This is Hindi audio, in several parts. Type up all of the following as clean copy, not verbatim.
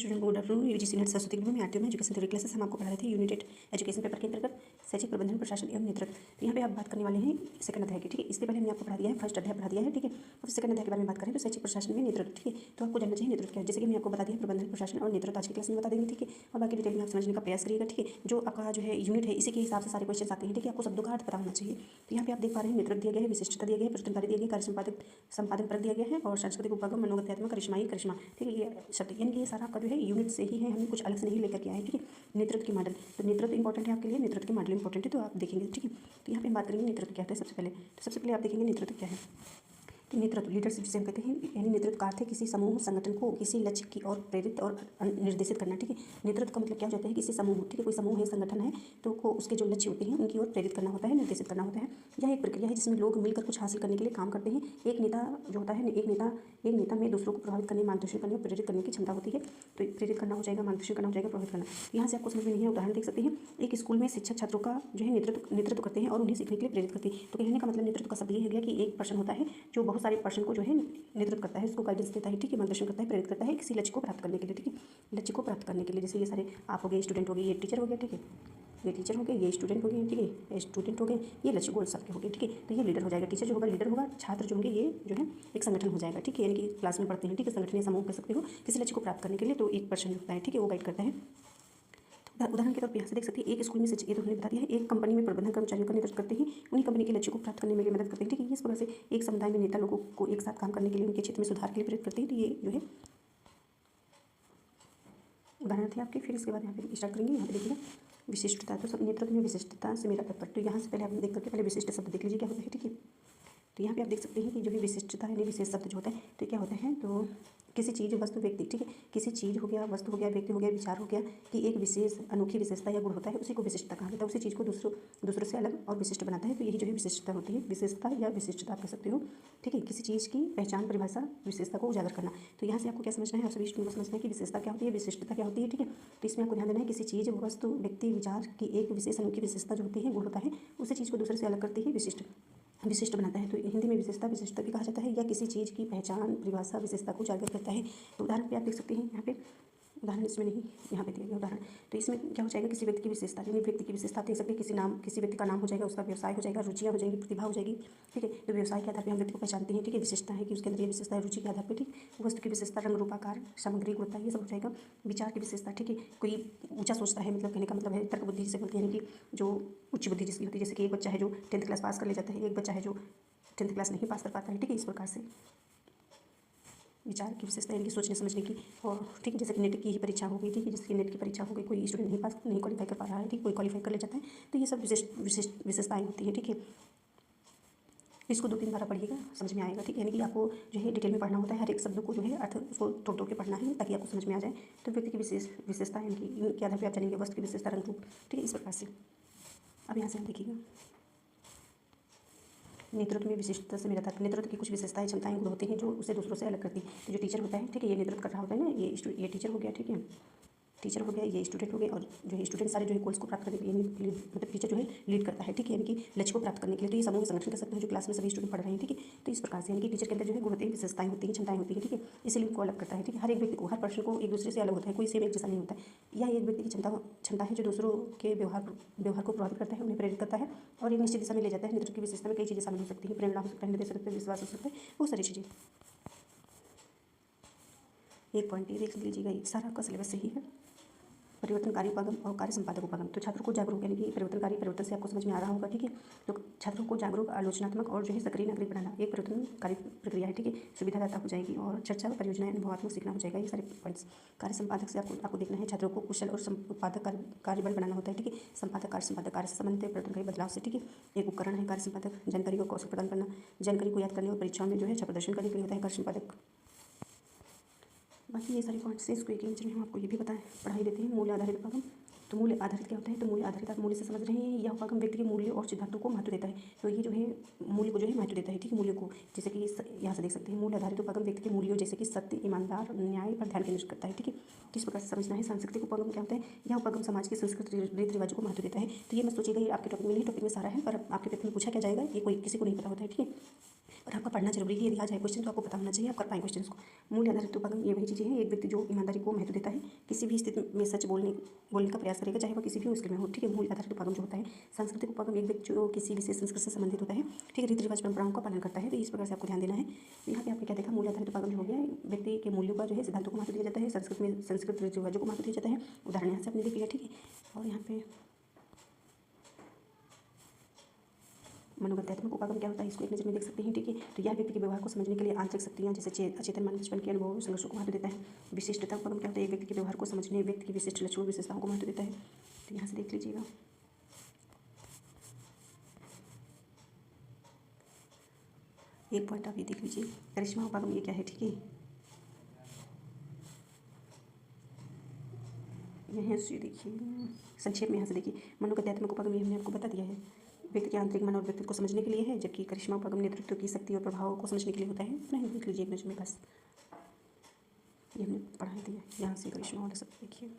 Student good afternoon. UGC net Saraswati में आती हूँ मैं एजुकेशन थ्योरी क्लासेस हम आपको पढ़ा रहे थे यूनिट 8 एजुकेशन पेपर के अंतर्गत शैक्षिक प्रबंधन प्रशासन एवं नेतृत्व। तो यहाँ पे आप बात करने वाले हैं सेकंड अध्याय की, ठीक है। इससे पहले हमने आपको पढ़ा दिया है फर्स्ट अध्याय पढ़ा दिया है, ठीक है। अब सेकंड अध्याय के बारे में बात करें तो शैक्षिक प्रशासन में नेतृत्व, ठीक है। तो आपको जानना चाहिए नेतृत्व क्या है, जैसे कि मैं आपको बता दिया प्रबंधन प्रशासन और नेतृत्व आज की क्लास में बता देंगे, ठीक है। और बाकी डिटेल में आप समझने का प्रयास करिएगा, ठीक है। जो आपका जो है यूनिट है इसी के हिसाब से सारे क्वेश्चन आते हैं, ठीक है। आपको शब्दों का अर्थ पता होना चाहिए। तो यहाँ पे आप देख पा रहे हैं नेतृत्व दिया गया है, विशिष्टता दिया गया है, प्रश्नकारी दिया गया है, कार्य संपादन पर दिया गया है और सांस्कृतिक उपागम मनोगत्यात्मक करिश्मा, ठीक है। ये शब्द यानी कि ये सारा आपका जो है यूनिट से ही है, हमने कुछ अलग से नहीं लेकर के आए, ठीक है। नेतृत्व की मॉडल, तो नेतृत्व इंपॉर्टेंट है आपके लिए, नेतृत्व की मॉडल इंपॉर्टेंट है, तो आप देखेंगे, ठीक है। तो यहाँ पे हम बात करेंगे नेतृत्व क्या है। सबसे पहले आप देखेंगे नेतृत्व क्या है। तो नेतृत्व लीडरशिप जिसे हम कहते हैं, यानी नेतृत्व का अर्थ है किसी समूह संगठन को किसी लक्ष्य की ओर प्रेरित और निर्देशित करना, ठीक है। नेतृत्व का मतलब क्या हो जाता है, किसी समूह, ठीक है, कोई समूह है, संगठन है, तो को उसके जो लक्ष्य होते हैं उनकी ओर प्रेरित करना होता है, निर्देशित करना होता है। यह एक प्रक्रिया है जिसमें लोग मिलकर कुछ हासिल करने के लिए काम करते हैं। एक नेता जो होता है, एक नेता में दूसरों को प्रभावित करने, मार्गदर्शन करने और प्रेरित करने की क्षमता होती है। तो प्रेरित करना हो जाएगा, मार्गदर्शन करना हो जाएगा, प्रभावित करना। यहाँ से आपको समझ में नहीं है, उदाहरण देख सकते हैं। एक स्कूल में शिक्षक छात्रों का जो है नेतृत्व करते हैं और उन्हें सीखने के लिए प्रेरित करते हैं। तो कहने का मतलब नेतृत्व का शब्द ये हो गया कि एक पर्सन होता है जो बहुत सारे पर्सन को जो है नेतृत्व करता है, उसको गाइडेंस देता है, ठीक है, मार्गदर्शन करता है, प्रेरित करता है किसी लक्ष्य को प्राप्त करने के लिए, ठीक है। लक्ष्य को प्राप्त करने के लिए जैसे ये सारे आप हो गए, स्टूडेंट हो गए, ये टीचर हो गया, ठीक है, ये टीचर हो गए, ये स्टूडेंट हो गए, ठीक है, ये स्टूडेंट हो गए, ये लक्ष्य गोल सबके हो गए, ठीक है। तो ये लीडर हो जाएगा, टीचर जो होगा लीडर होगा, छात्र जो होंगे ये जो है एक संगठन हो जाएगा, ठीक है। यानी कि क्लास में पढ़ते हैं, ठीक है, संगठन या समूह कर सकते हो किसी लक्ष्य को प्राप्त करने के लिए, तो एक पर्सन होता है, ठीक है, वो गाइड करता है। उदाहरण के तौर पर यहाँ से देख सकते हैं, एक स्कूल में ये तो हमने बता दिया है, एक कंपनी में प्रबंधन कर्मचारियों का नेतृत्व करते हैं, उन्हीं कंपनी के लक्ष्य को प्राप्त करने में मदद करते हैं, ठीक है। इस प्रकार से एक समुदाय में नेता लोगों को एक साथ काम करने के लिए, उनके क्षेत्र में सुधार के लिए प्रेरित करते हैं। तो ये जो है उदाहरण थे आपके। फिर इसके बाद यहाँ पे स्टार्ट करेंगे। यहाँ पे देखिएगा विशिष्टता, तो सब नेतृत्व में विशिष्टता से मेरा तात्पर्य। तो यहाँ से पहले आप देख करके पहले विशिष्ट शब्द देख लीजिए क्या होता है, ठीक है। तो यहाँ पे आप देख सकते हैं कि जो भी विशिष्टता यानी विशेष शब्द जो होता है, तो क्या होता है, तो किसी चीज़, वस्तु, व्यक्ति, ठीक है, किसी चीज़ हो गया, वस्तु हो गया, व्यक्ति हो गया, विचार हो गया कि एक विशेष अनोखी विशेषता या गुण होता है, उसी को विशिष्टता कहा जाता है। उसी चीज़ को दूसरों से अलग और विशिष्ट बनाता है। तो यही जो है विशिष्टता होती है, विशेषता या विशिष्टता आप कह सकते हो, ठीक है। किसी चीज़ की पहचान, परिभाषा, विशेषता को उजागर करना। तो यहाँ से आपको क्या समझना है, आप सभी स्टूडेंट को समझना है कि विशेषता क्या होती है, विशिष्टता क्या होती है, ठीक है। तो इसमें आपको ध्यान देना है किसी चीज़, वस्तु, व्यक्ति, विचार की एक विशेष अनोखी विशेषता जो होती है, गुण होता है, उसी चीज़ को दूसरे से अलग करती है, विशिष्ट बनाता है। तो हिंदी में विशिष्टता भी कहा जाता है, या किसी चीज़ की पहचान, परिभाषा, विशेषता को उजागर करता है। तो उदाहरण पे आप देख सकते हैं, यहाँ पे उदाहरण इसमें नहीं, यहाँ पे दिया गया उदाहरण। तो इसमें क्या हो जाएगा, किसी व्यक्ति की विशेषता, यानी व्यक्ति की विशेषता देख सकते हैं, किसी व्यक्ति का नाम हो जाएगा, उसका व्यवसाय हो जाएगा, रुचियाँ हो जाएगी, प्रतिभा हो जाएगी, ठीक है। तो व्यवसाय के आधार पर हम व्यक्ति को पहचानते हैं, ठीक है। विशेषता है कि उसके अंदर ये विशेषता है, रुचि के आधार पर, ठीक। वस्तु की विशेषता, रंग, रूपाकार, सामग्री, गुणवत्ता, ये सब हो जाएगा। विचार की विशेषता, ठीक है, कोई ऊँचा सोचता है, मतलब कहने का मतलब है तर्क बुद्धि जिसे बोलते हैं, यानी कि जो उच्च बुद्धि जिसकी होती है। जैसे कि एक बच्चा है जो 10th क्लास पास कर ले जाता है, एक बच्चा है जो 10th क्लास नहीं पास कर पाता है, ठीक है। इस प्रकार से विचार की विशेषता यानी कि सोचने समझने की, और ठीक है, जैसे कि नेट की ही परीक्षा हो गई, ठीक है, जैसे नेट की परीक्षा हो गई, कोई स्टूडेंट नहीं क्वालीफाई कर पा रहा है, ठीक, कोई क्वालीफाई कर ले जाता है, तो ये सब विशेषताएँ होती है, ठीक है। इसको 2-3 बार पढ़िएगा, समझ में आएगा, ठीक है। यानी कि आपको जो है डिटेल में पढ़ना होता है, हर एक शब्द को जो है अर्थ उसको तोड़ के पढ़ना है ताकि आपको समझ में आ जाए। तो व्यक्ति की विशेषता यानी कि इनके आधार पर आप जानेंगे, वस्तु की विशेषता, रंग, रूप, ठीक है, इस प्रकार से। अब यहाँ से हम देखिएगा नेतृत्व में विशिष्टता से मेरा तात्पर्य, नेतृत्व की कुछ विशेषताएं, क्षमताएं, गुण होते हैं जो उसे दूसरों से अलग करती है। तो जो टीचर होता है, ठीक है, ये नेतृत्व कर रहा होता है ना, ये टीचर हो गया, ठीक है, टीचर हो गया, ये स्टूडेंट हो गए, और जो है स्टूडेंट सारे जो है गोल्स को प्राप्त करने के लिए मतलब टीचर जो है लीड करता है, ठीक है, यानी कि लक्ष्य को प्राप्त करने के लिए। तो ये समूह संगठन कर सकते हैं जो क्लास में सभी स्टूडेंट पढ़ रहे हैं, ठीक है। तो इस प्रकार से यानी कि टीचर के अंदर जो है गुण होते हैं, विशेषताएं होती हैं, क्षमताएं होती हैं, ठीक है, इसलिए उनको अलग करता है, ठीक है। हर एक व्यक्ति को, हर पर्सन को एक दूसरे से अलग होता है, कोई सेम एक जैसा नहीं होता है। यह एक व्यक्ति की क्षमता है जो दूसरों के व्यवहार को प्रभावित करता है, उन्हें प्रेरित करता है और एक निश्चित दिशा में ले जाता है। नेतृत्व की विशेषता में कई चीज़ें शामिल हो सकती हैं, प्रेरणा हो सकता है, निर्देश हो सकता है, विश्वास हो सकता है, बहुत सारी चीज़ें। एक पॉइंट ये देख लीजिएगा, सारा आपका सिलेबस सही है। परिवर्तनकारी उपागम और कार्य संपादक उपागम। तो छात्रों को जागरूक यानी कि परिवर्तन से आपको समझ में आ रहा होगा, ठीक है। तो छात्रों को जागरूक, आलोचनात्मक और जो है सक्रिय नागरिक बनाना एक परिवर्तनकारी प्रक्रिया है, ठीक है। सुविधादाता हो जाएगी और चर्चा, परियोजनाएं, अनुभवात्मक सीखना हो जाएगा, ये सारे पॉइंट्स। कार्य संपादक से आपको देखना है, छात्रों को कुशल और उत्पादक कार्यबल बनाना होता है, ठीक है। संपादक कार्य से संबंधित है, परिवर्तनकारी बदलाव से, ठीक है। एक उपकरण है कार्य संपादक, जानकारी को कौशल प्रदान करना, जानकारी को याद करने और परीक्षाओं में जो है अच्छा प्रदर्शन करने के लिए होता है कार्य संपादक। बाकी ये सारे पॉइंट्स से इसको एक लेक्चर में हम आपको ये भी पढ़ाई देते हैं। मूल्य आधारित उपागम। तो मूल्य आधारित क्या होता है, तो मूल्य आधारित आप मूल्य से समझ रहे हैं, यह उपागम व्यक्ति के मूल्य और सिद्धांतों को महत्व देता है। तो ये जो है मूल्य को जो है महत्व देता है, ठीक है, मूल्य को। जैसे कि यहाँ से देख सकते हैं, मूल्य आधारित उपागम व्यक्ति के मूल्यों जैसे कि सत्य, ईमानदार, न्याय पर ध्यान केंद्रित करता है, ठीक है। तो इस प्रकार से समझना है। सांस्कृतिक उपागम क्या होता है, यह उपागम समाज की संस्कृति, रीति रिवाजों को महत्व देता है। तो ये मत सोचिएगा ये आपके टॉपिक में नहीं, टॉपिक में सारा है, पर आपके पेपर में पूछा क्या जाएगा, ये कोई किसी को नहीं पता होता है, ठीक है। और आपका पढ़ना जरूरी है। यदि आ जाए क्वेश्चन तो आपको पता होना चाहिए, आप कर पाएँ क्वेश्चन को। मूल्य आधारित उपागम ये वही चीज़ें हैं। एक व्यक्ति जो ईमानदारी को महत्व देता है, किसी भी स्थिति में सच बोलने का प्रयास करेगा, चाहे वह किसी भी स्किल में हो, ठीक है। मूल्य आधारित उपागम जो होता है। सांस्कृतिक उपागम एक व्यक्ति जो किसी विशेष संस्कृति से संबंधित होता है, ठीक है, रीति रिवाज परंपराओं का पालन करता है। तो इस प्रकार से आपको ध्यान देना है। यहाँ पे आपने क्या देखा, मूल्य आधारित उपागम जो हो गया, व्यक्ति के मूल्यों का जो है सिद्धांतों को महत्व दिया जाता है, संस्कृत रीति रिवाजों को महत्व दिया जाता है। उदाहरण यहाँ से आपने देख लिया, ठीक है। और यहाँ पे मनोगत्यात्मक उपागम क्या होता है, इसको एक नज़र में देख सकते हैं, ठीक है। तो यह व्यक्ति के व्यवहार को समझने के लिए आंतरिक शक्तियाँ जैसे अचेतन मन, बचपन के अनुभव, संघर्षों को महत्व देता है। विशिष्टता उपागम क्या होता है, एक व्यक्ति के व्यवहार को समझने, व्यक्ति की विशिष्ट लक्षणों विशेषताओं को महत्व देता है। तो यहाँ से देख लीजिएगा। एक पॉइंट आप ये देख लीजिए, करिश्मा उपागम ये क्या है, ठीक है। यहाँ से देखिए संक्षेप में, यहाँ से देखिए, मनोगत्यात्मक उपागम ये हमने आपको बता दिया है, व्यक्ति के आंतरिक मन और व्यक्तित्व को समझने के लिए है, जबकि करिश्मा उपागम नेतृत्व की शक्ति और प्रभाव को समझने के लिए होता है। नहीं देख लीजिए एक नज़र में बस, ये हमने पढ़ा दिया। यहाँ से करिश्मा वाला सब देखिए।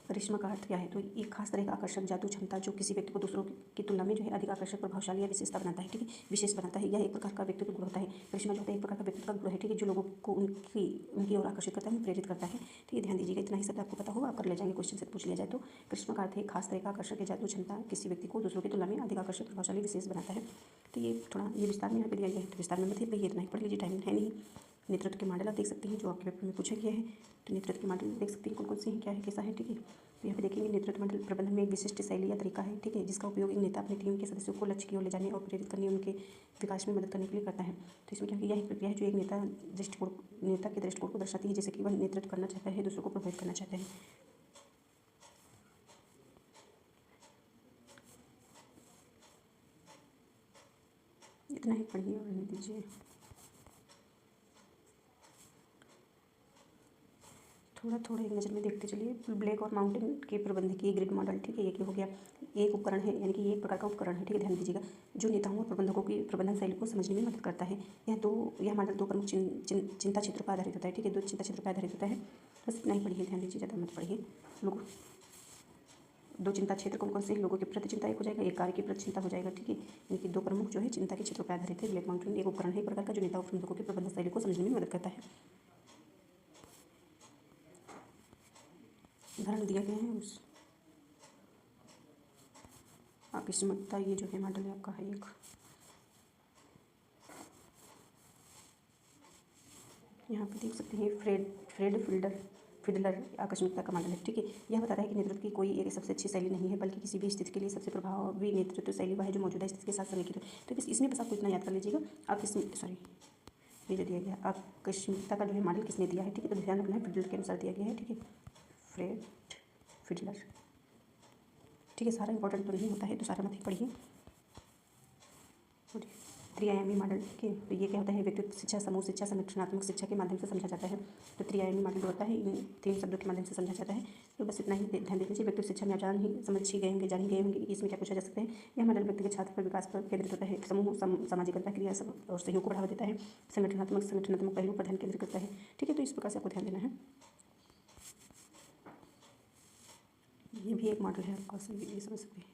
करिश्मा का अर्थ क्या है, तो एक खास तरह का आकर्षक जादू क्षमता जो किसी व्यक्ति को दूसरों की तुलना में जो है अधिक आकर्षक, प्रभावशाली या विशेषता बनाता है, ठीक है, विशेष बनाता है। यह एक प्रकार का व्यक्तित्व गुण होता है। करिश्मा जो होता है एक प्रकार का व्यक्तित्व का गुण है, ठीक है, जो लोगों को उनकी ओर आकर्षित करता है, प्रेरित करता है, ठीक है। ध्यान दीजिएगा, इतना ही सब आपको पता होगा, आप कर ले जाएंगे, क्वेश्चन से पूछ लिया जाए तो। करिश्मा का अर्थ है खास तरह का आकर्षक या जादू क्षमता किसी व्यक्ति को दूसरों की तुलना में अधिक आकर्षक, प्रभावशाली, विशेष बनाता है। तो ये थोड़ा ये विस्तार में यहाँ पे दिया गया है, तो विस्तार में मत भैया इतना ही पढ़ लीजिए, टाइम है नहीं। नेतृत्व के मॉडल आप देख सकते हैं जो आपके पेपर में पूछा गया है। तो नेतृत्व के मॉडल देख सकते हैं कौन कौन से हैं, क्या है, कैसा है, ठीक है। तो यहाँ पे देखेंगे नेतृत्व मॉडल प्रबंधन में एक विशिष्ट शैली या तरीका है, ठीक है, जिसका उपयोग एक नेता अपनी टीम के सदस्यों को लक्ष्य की ओर ले जाने और प्रेरित करने, उनके विकास में मदद करने के लिए करता है। तो इसमें क्या है, यह प्रक्रिया है जो एक नेता के दृष्टिकोण को दर्शाती है, जैसे कि वह नेतृत्व करना चाहता है, दूसरों को प्रभावित करना चाहता है। इतना ही पढ़िए और रहने दीजिए। थोड़ा थोड़ा एक नज़र में देखते चलिए। ब्लैक और माउंटेन के प्रबंधकीय ग्रिड मॉडल, ठीक है, ये क्या हो गया, एक उपकरण है, यानी कि ये एक प्रकार का उपकरण है, ठीक है। ध्यान दीजिएगा, जो नेताओं और प्रबंधकों की प्रबंधन शैली को समझने में मदद करता है। यह मॉडल दो प्रमुख चिंता क्षेत्रों पर आधारित होता है, ठीक है, दो चिंता क्षेत्रों पर आधारित होता है। बस इतना ही पढ़िए, ध्यान दीजिए, ज़्यादा मत पढ़िए। लोगों दो चिंता क्षेत्र कौन कौन से हैं, लोगों के प्रति चिंता एक हो जाएगा, एक कार्य के प्रति चिंता हो जाएगा, ठीक है। यानी कि दो प्रमुख जो है चिंता के क्षेत्रों पर आधारित है। ब्लैक माउंटेन एक उपकरण है एक प्रकार का जो नेताओं और प्रबंधकों की प्रबंधन शैली को समझने में मदद करता है। उदाहरण दिया गया है उस आकस्मिकता, ये जो है मॉडल है आपका है एक। यहाँ पे देख सकते हैं फ्रेड फिडलर आकस्मिकता का मॉडल है, ठीक है। यह बताता है कि नेतृत्व की कोई एक सबसे अच्छी शैली नहीं है, बल्कि किसी भी स्थिति के लिए सबसे प्रभावी नेतृत्व शैली वह है जो मौजूदा स्थिति के साथ समेकित हो। तो इसमें बस आपको इतना याद कर लीजिएगा। ये जो दिया गया आकस्मिकता का जो है मॉडल किसने दिया है, ठीक है, तो ध्यान रखना है फिडलर के अनुसार दिया गया है, ठीक है, फ्रेड फिडलर, ठीक है। सारा इंपॉर्टेंट तो नहीं होता है, तो सारा मत ही पढ़िए। त्रिआयामी मॉडल, ठीक है, तो ये क्या होता है, व्यक्तित्व शिक्षा, समूह शिक्षा, संगठनात्मक शिक्षा के माध्यम से समझा जाता है। तो त्रिआयामी मॉडल होता है, इन 3 शब्दों के माध्यम से समझा जाता है। तो बस इतना ही ध्यान देना चाहिए। व्यक्तित्व शिक्षा में आप समझ ही गए होंगे इसमें क्या पूछा जा सकता है। यह मॉडल व्यक्ति के छात्र पर विकास पर केंद्रित होता है। समूह सामाजिक क्रिया और सहयोग को बढ़ावा देता है। संगठनात्मक पहलू पर ध्यान केंद्रित करता है, ठीक है। तो इस प्रकार से आपको ध्यान देना है। ये भी एक मॉडल है आपका, ये समझ सकते हैं।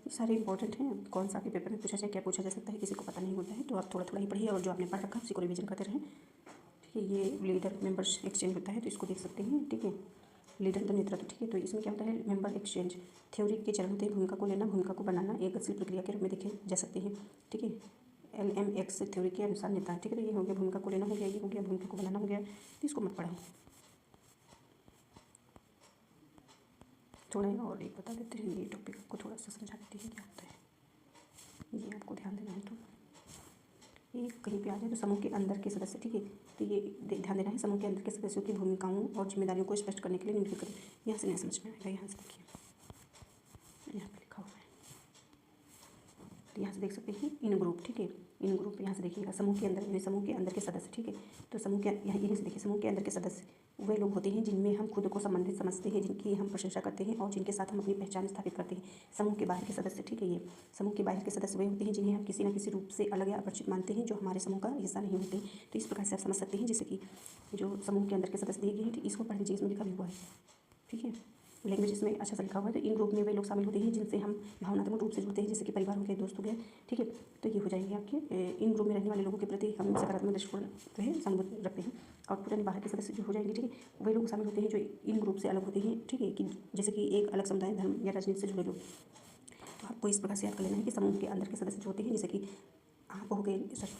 सारे इंपॉर्टेंट हैं, कौन सा आपके पेपर में पूछा जाए, क्या पूछा जा सकता है, किसी को पता नहीं होता है। तो आप थोड़ा थोड़ा ही पढ़िए और जो आपने पढ़ रखा है उसी को रिवीजन करते रहें, ठीक है। ये लीडर मेंबर्स एक्सचेंज होता है, तो इसको देख सकते हैं, ठीक है। लीडर तो नेतृत्व, ठीक है। तो इसमें क्या होता है, मेंबर एक्सचेंज थ्योरी के चरण होते हैं। भूमिका को लेना, भूमिका को बनाना एक गतिशील प्रक्रिया के रूप में देखे जा सकते हैं, ठीक है। LMX थ्योरी के अनुसार नेता, ठीक है। तो ये हो गया भूमिका को लेना हो गया, ये हो गया भूमिका को बनाना हो गया, तो इसको मत पढ़ाएं। थोड़ा और एक बता देते हैं, ये टॉपिक को थोड़ा सा समझा देते हैं क्या होता है, ये आपको ध्यान देना है। तो ये कहीं पे आ जाए तो समूह के अंदर के सदस्य, ठीक है। तो ये ध्यान देना है, समूह के अंदर के सदस्यों की भूमिकाओं और जिम्मेदारियों को स्पष्ट करने के लिए निम्नलिखित करें। यहाँ से नहीं समझ में आएगा, यहाँ से देखिए, यहाँ पे लिखा हुआ है, तो यहाँ से देख सकते हैं इन ग्रुप, ठीक है। इन ग्रुप यहाँ से देखिएगा, समूह के अंदर यानी समूह के अंदर के सदस्य, ठीक है। तो समूह के यहीं से देखिए, समूह के अंदर के सदस्य वे लोग होते हैं जिनमें हम खुद को संबंधित समझते हैं, जिनकी हम प्रशंसा करते हैं और जिनके साथ हम अपनी पहचान स्थापित करते हैं। समूह के बाहर के सदस्य, ठीक है। ये समूह के बाहर के सदस्य वे होते हैं जिन्हें हम किसी न किसी रूप से अलग या अपरिचित मानते हैं, जो हमारे समूह का हिस्सा नहीं होते। तो इस प्रकार से आप समझ सकते हैं, जैसे कि जो समूह के अंदर के सदस्य दिए गए हैं, इसको पढ़ लीजिए, इसमें लिखा भी हुआ है, ठीक है। लैंग्वेज इसमें अच्छा सा लिखा हुआ है। तो इन ग्रुप में वे लोग शामिल होते हैं जिनसे हम भावनात्मक रूप से जुड़ते हैं, जैसे कि परिवार हो गया, दोस्त हो गया, ठीक है। तो ये हो जाएंगे आपके। इन ग्रुप में रहने वाले लोगों के प्रति हम सकारात्मक दृष्टिकोण जो है सहानुभूति रखते हैं। आउटपुट यानी बाहर के सदस्य जो हो जाएंगे, ठीक है, वे लोग शामिल होते हैं जो इन ग्रुप से अलग होते हैं, ठीक है, कि जैसे कि एक अलग समुदाय, धर्म या राजनीति से जुड़े लोग। तो आपको इस प्रकार से याद कर लेना है कि समूह के अंदर के सदस्य जो होते हैं, जैसे कि आप हो गए, सॉरी,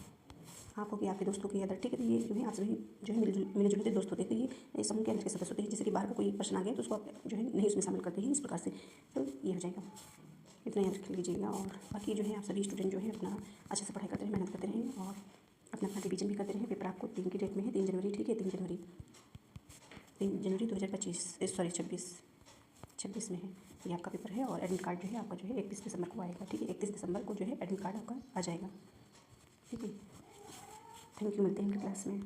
आप हो गए, आपके दोस्तों के अदर, ठीक है। तो ये जो है आप सभी जो है मिले जुले दोस्त होते हैं। तो ये समूह के अंदर के सदस्य होते हैं। जैसे कि बाहर का कोई पर्सन आ गया तो उसको आप जो है नहीं उसमें शामिल करते हैं, इस प्रकार से। तो ये हो जाएगा, इतना याद रख लीजिएगा। और बाकी जो है आप सभी स्टूडेंट जो है अपना अच्छे से पढ़ाई करते रहें, मेहनत करते रहें और अपना अपना रिवीजन भी करते रहें। पेपर आपको 3 की डेट में है, 3 जनवरी, ठीक है, 3 जनवरी 2025 सॉरी 26 में है ये आपका पेपर है। और एडमिट कार्ड जो है आपका जो है 31 दिसंबर को आएगा, ठीक है। 31 दिसंबर को जो है एडमिट कार्ड आपका आ जाएगा, ठीक है। थैंक यू, मिलते हैं अगली क्लास में।